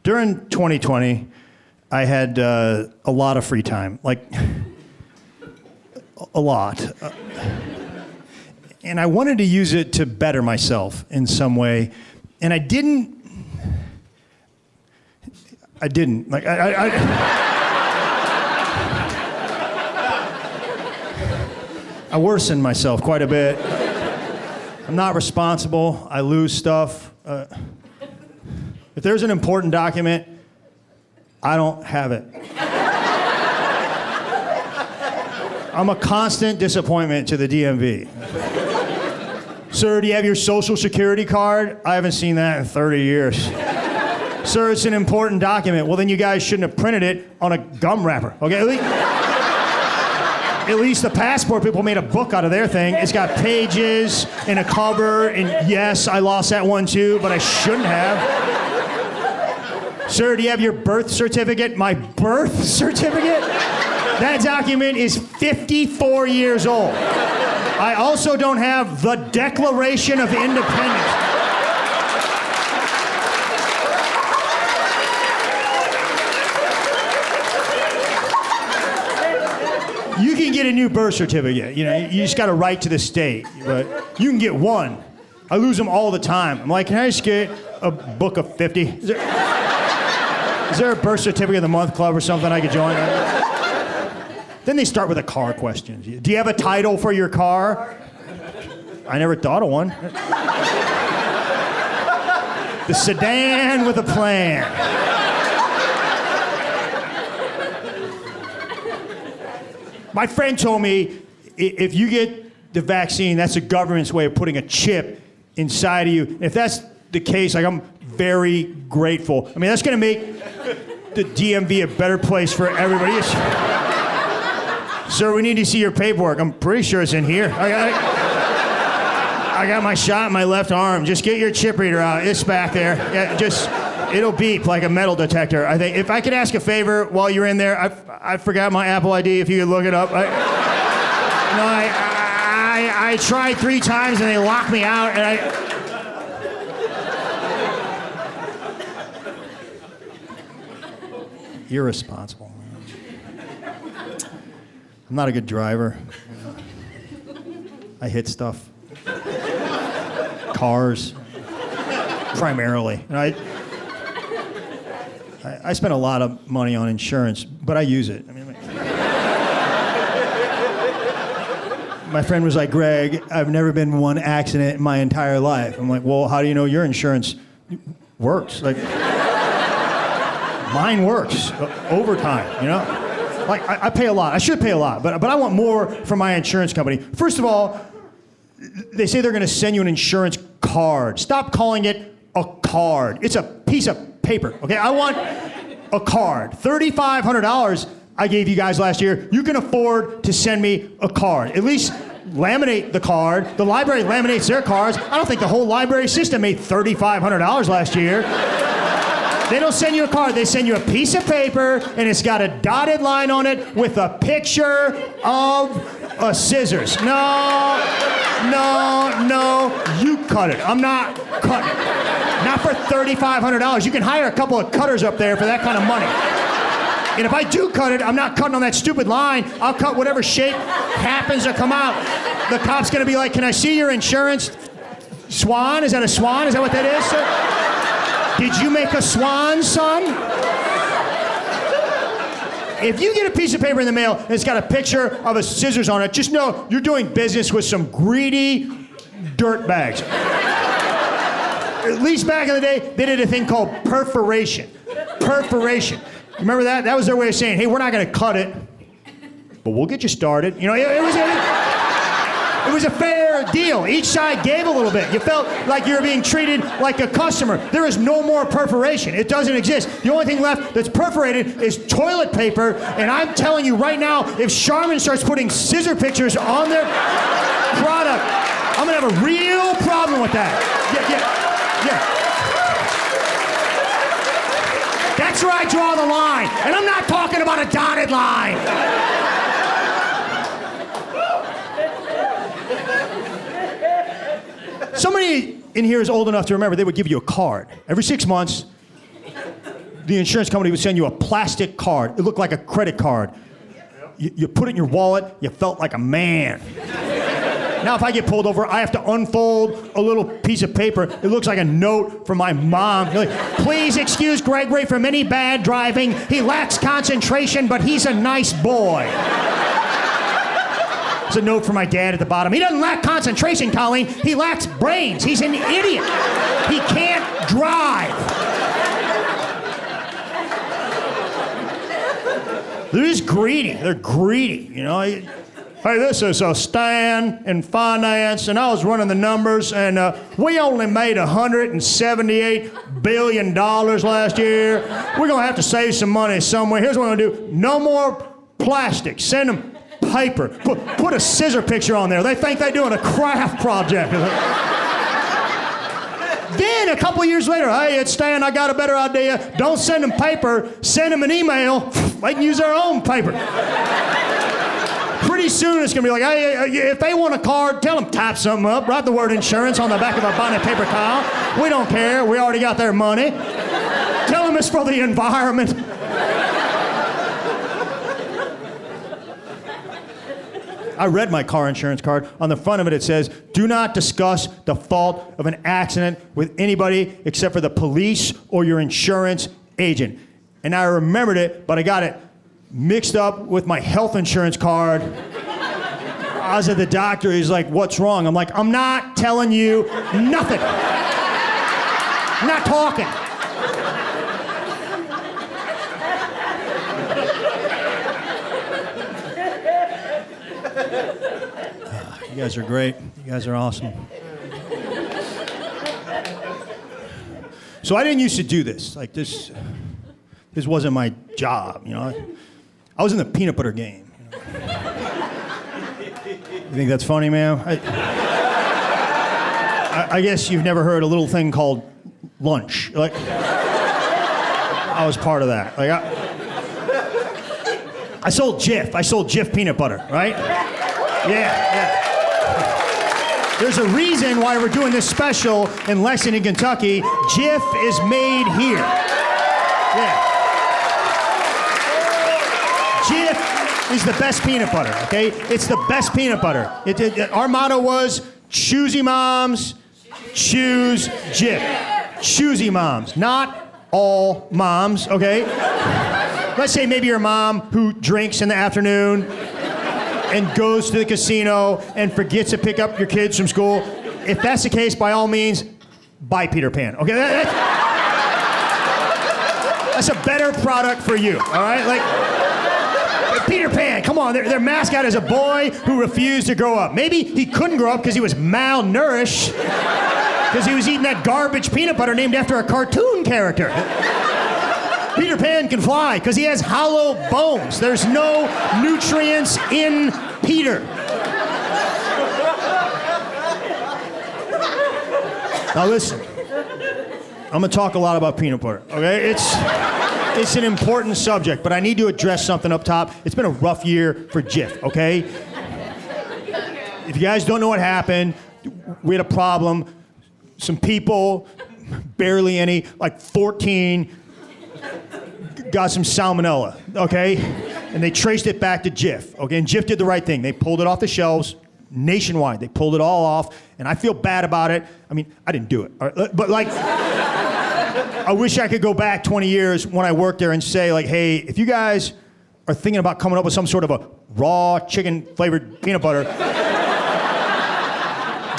during 2020, I had a lot of free time, like a lot. And I wanted to use it to better myself in some way. And I didn't. Like, I worsened myself quite a bit. I'm not responsible. I lose stuff. If there's an important document, I don't have it. I'm a constant disappointment to the DMV. Sir, do you have your social security card? I haven't seen that in 30 years. Sir, it's an important document. Well, then you guys shouldn't have printed it on a gum wrapper, okay? At least the passport people made a book out of their thing. It's got pages and a cover, and yes, I lost that one too, but I shouldn't have. Sir, do you have your birth certificate? My birth certificate? That document is 54 years old. I also don't have the Declaration of Independence. You can get a new birth certificate. You know, you just got to write to the state, but you can get one. I lose them all the time. I'm like, can I just get a book of 50? Is there a birth certificate of the month club or something I could join? Then they start with a car question. Do you have a title for your car? I never thought of one. The sedan with a plan. My friend told me if you get the vaccine, that's the government's way of putting a chip inside of you. If that's the case, like, I'm very grateful. I mean, that's going to make the DMV a better place for everybody. Sir, we need to see your paperwork. I'm pretty sure it's in here. I got my shot in my left arm. Just get your chip reader out. It's back there. Yeah, it'll beep like a metal detector. I think if I could ask a favor while you're in there, I forgot my Apple ID. If you could look it up. I tried 3 times and they locked me out. And irresponsible. I'm not a good driver. I hit stuff. Cars, primarily. And I spend a lot of money on insurance, but I use it. I mean, my friend was like, Greg, I've never been in one accident in my entire life. I'm like, well, how do you know your insurance works? Like, mine works overtime, you know? Like, I pay a lot. I should pay a lot, but I want more from my insurance company. First of all, they say they're going to send you an insurance card. Stop calling it a card. It's a piece of paper, okay? I want a card. $3,500 I gave you guys last year. You can afford to send me a card. At least laminate the card. The library laminates their cards. I don't think the whole library system made $3,500 last year. They don't send you a card. They send you a piece of paper, and it's got a dotted line on it with a picture of scissors. No, you cut it. I'm not cutting it. Not for $3,500. You can hire a couple of cutters up there for that kind of money. And if I do cut it, I'm not cutting on that stupid line. I'll cut whatever shape happens to come out. The cop's gonna be like, can I see your insurance? Swan? Is that a swan? Is that what that is, sir? Did you make a swan, son? If you get a piece of paper in the mail and it's got a picture of a scissors on it, just know you're doing business with some greedy dirtbags. At least back in the day, they did a thing called perforation. Perforation. Remember that? That was their way of saying, hey, we're not going to cut it, but we'll get you started. You know, it was a fair deal. Each side gave a little bit. You felt like you were being treated like a customer. There is no more perforation. It doesn't exist. The only thing left that's perforated is toilet paper, and I'm telling you right now, if Charmin starts putting scissor pictures on their product, I'm going to have a real problem with that. Yeah. That's where I draw the line, and I'm not talking about a dotted line. Somebody in here is old enough to remember they would give you a card. Every 6 months, the insurance company would send you a plastic card. It looked like a credit card. You put it in your wallet, you felt like a man. Now if I get pulled over, I have to unfold a little piece of paper. It looks like a note from my mom. Like, please excuse Gregory from any bad driving. He lacks concentration, but he's a nice boy. There's a note from my dad at the bottom. He doesn't lack concentration, Colleen. He lacks brains. He's an idiot. He can't drive. They're just greedy. They're greedy, you know. Hey, this is Stan in finance, and I was running the numbers, and we only made $178 billion last year. We're going to have to save some money somewhere. Here's what we're going to do. No more plastic. Send them paper. Put a scissor picture on there. They think they're doing a craft project. Then, a couple years later, hey, it's Stan, I got a better idea. Don't send them paper, send them an email. They can use their own paper. Pretty soon, it's going to be like, hey, if they want a card, tell them type something up, write the word insurance on the back of a bonnet paper towel. We don't care. We already got their money. Tell them it's for the environment. I read my car insurance card. On the front of it, it says, do not discuss the fault of an accident with anybody except for the police or your insurance agent. And I remembered it, but I got it mixed up with my health insurance card. I was at the doctor. He's like, what's wrong? I'm like, I'm not telling you nothing. I'm not talking. You guys are great. You guys are awesome. So I didn't used to do this. Like this wasn't my job, you know. I was in the peanut butter game. You know? You think that's funny, man? I guess you've never heard a little thing called lunch. Like, I was part of that. Like, I sold Jif. I sold Jif peanut butter, right? Yeah. There's a reason why we're doing this special in Lexington, Kentucky. Jif is made here. Yeah. Jif is the best peanut butter, okay? It's the best peanut butter. Our motto was, choosy moms, choose Jif. Choosy moms, not all moms, okay? Let's say maybe your mom who drinks in the afternoon and goes to the casino and forgets to pick up your kids from school. If that's the case, by all means, buy Peter Pan, okay? That's a better product for you, all right? Like, Peter Pan, come on, their mascot is a boy who refused to grow up. Maybe he couldn't grow up because he was malnourished, because he was eating that garbage peanut butter named after a cartoon character. Peter Pan can fly because he has hollow bones. There's no nutrients in Peter. Now listen, I'm gonna talk a lot about peanut butter, okay? It's an important subject, but I need to address something up top. It's been a rough year for Jif, okay? If you guys don't know what happened, we had a problem. Some people, barely any, like 14, got some salmonella, okay? And they traced it back to Jif, okay? And Jif did the right thing. They pulled it off the shelves nationwide. They pulled it all off, and I feel bad about it. I mean, I didn't do it, all right? But like, I wish I could go back 20 years when I worked there and say, like, hey, if you guys are thinking about coming up with some sort of a raw chicken-flavored peanut butter,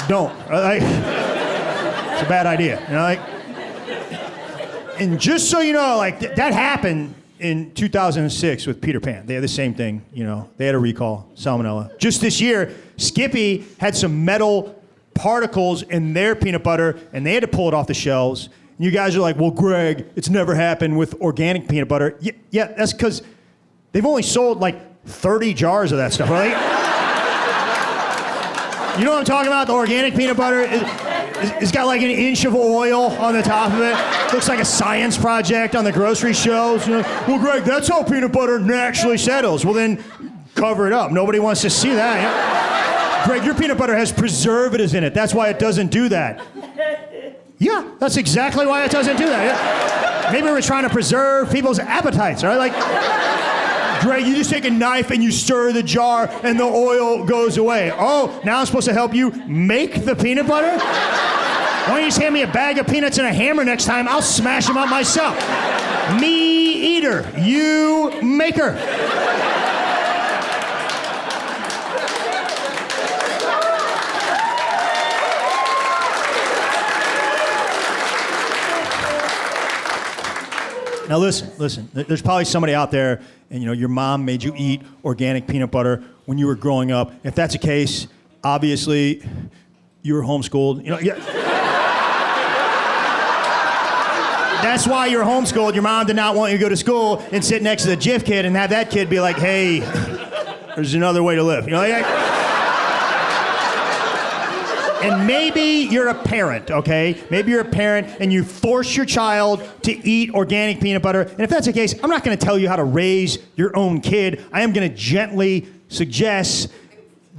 don't. Like, it's a bad idea, you know? Like, and just so you know, like, that happened in 2006 with Peter Pan. They had the same thing, you know. They had a recall, salmonella. Just this year, Skippy had some metal particles in their peanut butter, and they had to pull it off the shelves. And you guys are like, well, Greg, it's never happened with organic peanut butter. Yeah, that's because they've only sold, like, 30 jars of that stuff, right? You know what I'm talking about? The organic peanut butter? It's got like an inch of oil on the top of it. Looks like a science project on the grocery shelves. You know, well, Greg, that's how peanut butter naturally settles. Well, then cover it up. Nobody wants to see that. Yeah? Greg, your peanut butter has preservatives in it. That's why it doesn't do that. Yeah, that's exactly why it doesn't do that. Yeah. Maybe we're trying to preserve people's appetites, right? Like, Greg, you just take a knife and you stir the jar and the oil goes away. Oh, now I'm supposed to help you make the peanut butter? Why don't you just hand me a bag of peanuts and a hammer next time? I'll smash them up myself. Me eater, you maker. Now listen, there's probably somebody out there, and your mom made you eat organic peanut butter when you were growing up. If that's the case, obviously you were homeschooled. That's why you're homeschooled. Your mom did not want you to go to school and sit next to the Jif kid and have that kid be like, hey, there's another way to live. And maybe you're a parent, okay? Maybe you're a parent and you force your child to eat organic peanut butter. And if that's the case, I'm not gonna tell you how to raise your own kid. I am gonna gently suggest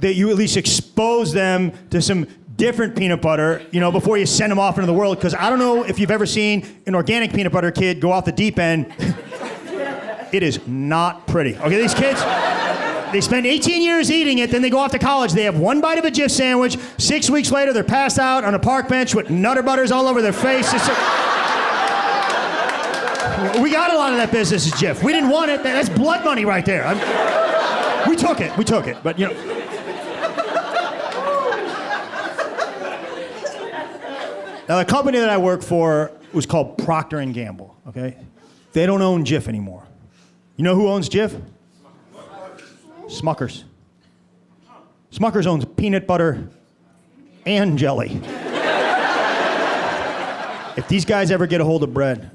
that you at least expose them to some different peanut butter, before you send them off into the world. Because I don't know if you've ever seen an organic peanut butter kid go off the deep end. It is not pretty. Okay, these kids, they spend 18 years eating it, then they go off to college. They have one bite of a Jif sandwich. 6 weeks later, they're passed out on a park bench with Nutter Butters all over their face. We got a lot of that business at Jif. We didn't want it. That's blood money right there. We took it. But, Now, the company that I work for was called Procter & Gamble, okay? They don't own Jif anymore. You know who owns Jif? Smuckers. Smuckers owns peanut butter and jelly. If these guys ever get a hold of bread...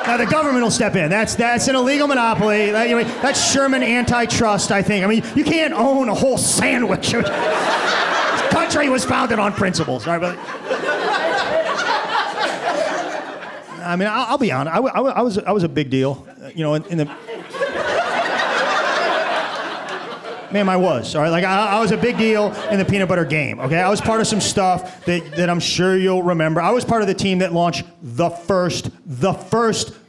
Now, the government will step in. That's an illegal monopoly. That's Sherman antitrust, I think. You can't own a whole sandwich. Country was founded on principles, right? But I'll be honest. I was a big deal, in the. Ma'am, I was. All right, I was a big deal in the peanut butter game. Okay, I was part of some stuff that I'm sure you'll remember. I was part of the team that launched the first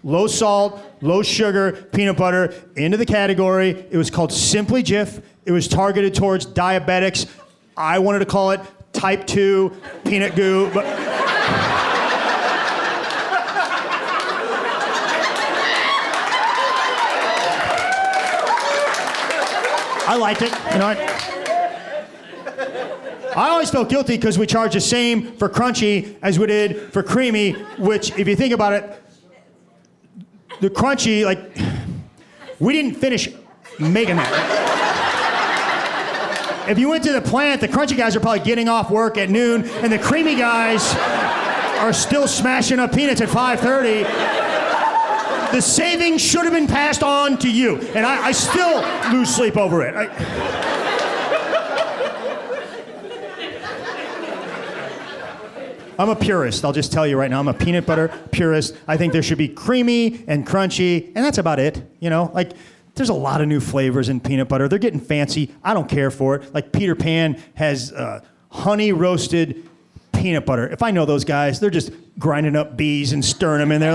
low salt, low sugar peanut butter into the category. It was called Simply Jif. It was targeted towards diabetics. I wanted to call it Type 2 peanut goo, but I liked it. I always felt guilty because we charged the same for crunchy as we did for creamy, which, if you think about it, the crunchy, we didn't finish making that. If you went to the plant, the crunchy guys are probably getting off work at noon, and the creamy guys are still smashing up peanuts at 5:30. The savings should have been passed on to you, and I still lose sleep over it. I'm a purist, I'll just tell you right now. I'm a peanut butter purist. I think there should be creamy and crunchy, and that's about it, There's a lot of new flavors in peanut butter. They're getting fancy. I don't care for it. Like Peter Pan has honey roasted peanut butter. If I know those guys, they're just grinding up bees and stirring them in there.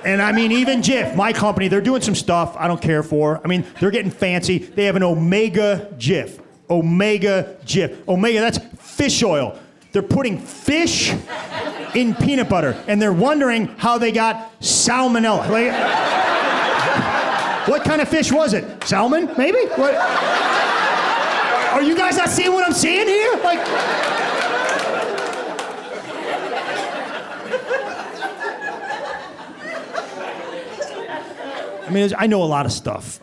And even Jif, my company, they're doing some stuff I don't care for. They're getting fancy. They have an Omega Jif. Omega Jif. Omega, that's fish oil. They're putting fish in peanut butter, and they're wondering how they got salmonella. What kind of fish was it? Salmon, maybe? What? Are you guys not seeing what I'm seeing here? I know a lot of stuff.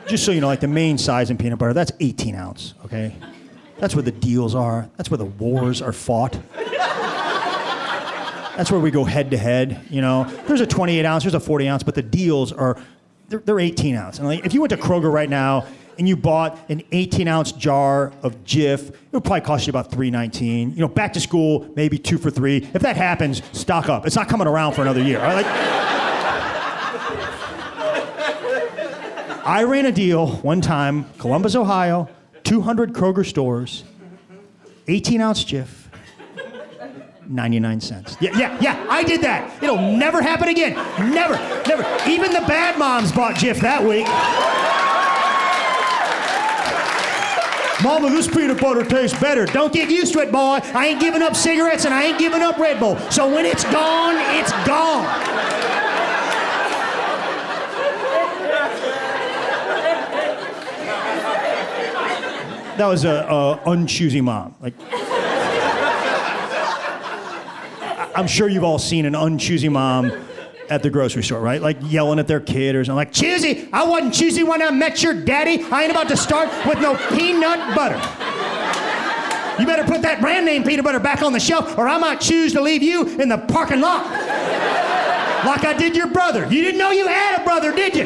Just so you know, the main size in peanut butter, that's 18 ounce, okay? That's where the deals are. That's where the wars are fought. That's where we go head to head, There's a 28 ounce, there's a 40 ounce, but the deals are, they're 18 ounce. And if you went to Kroger right now and you bought an 18 ounce jar of Jif, it would probably cost you about $3.19. Back to school, maybe 2 for $3. If that happens, stock up. It's not coming around for another year. All right? I ran a deal one time, Columbus, Ohio, 200 Kroger stores, 18-ounce Jif, 99 cents. Yeah, I did that. It'll never happen again. Never. Even the bad moms bought Jif that week. Mama, this peanut butter tastes better. Don't get used to it, boy. I ain't giving up cigarettes and I ain't giving up Red Bull. So when it's gone, it's gone. That was a unchoosy mom. Like, I'm sure you've all seen an unchoosy mom at the grocery store, right? Like yelling at their kid or something. Like, choosy, I wasn't choosy when I met your daddy. I ain't about to start with no peanut butter. You better put that brand name peanut butter back on the shelf or I might choose to leave you in the parking lot. Like I did your brother. You didn't know you had a brother, did you?